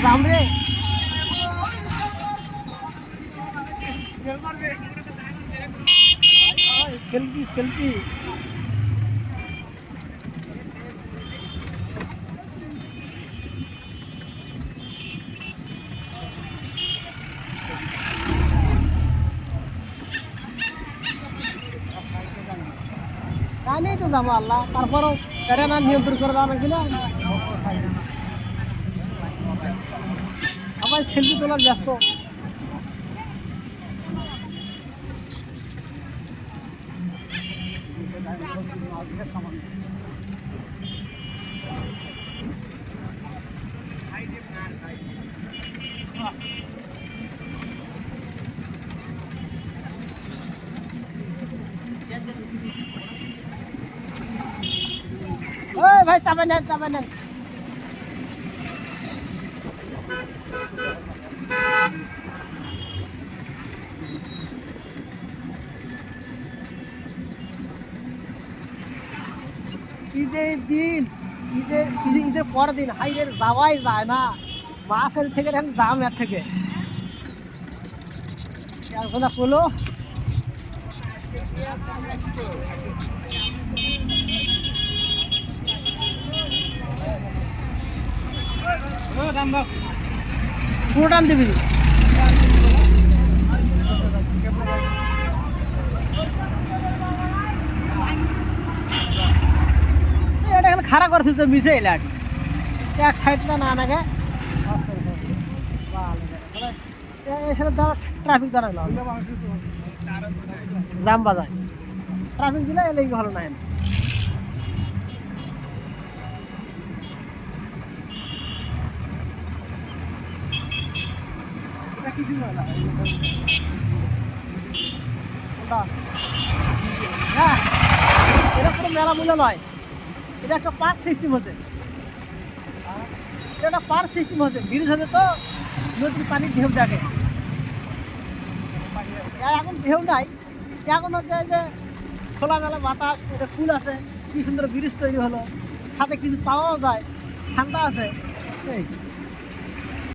জামরে selfie selfie জানি তো যাবো আল্লাহ তারপরও এটা না নিয়ন্ত্রণ করে দেওয়া নাকি না সবাই সেলফি তোলার ব্যস্ত ওই ভাই চাপেন নেন চাপেন নেন ঈদের দিন ঈদের পরের দিন হাইরের যাওয়াই যায় না বাসের থেকে এখন দাম এর থেকে এখন হলো পুরো টান দিবি এটা এখন খারাপ করছিস তো মিশে এলে এক সাইডটা না নাগে এখানে ট্রাফিক দাঁড়ালো জাম বাজায় ট্রাফিক দিলে এলে ভালো নাই হ্যাঁ এটা কোনো মেলা মূল্য নয় এটা একটা পার্ক সিস্টেম হচ্ছে এটা একটা পার্ক সিস্টেম হচ্ছে ব্রিজ হচ্ছে তো নদীর পানির ঢেউ দেখে এখন ঢেউ নাই এখন হচ্ছে যে খোলামেলা বাতাস এটা ফুল আছে কি সুন্দর ব্রিজ তৈরি হলো সাথে কিছু পাওয়াও যায় ঠান্ডা আছে এই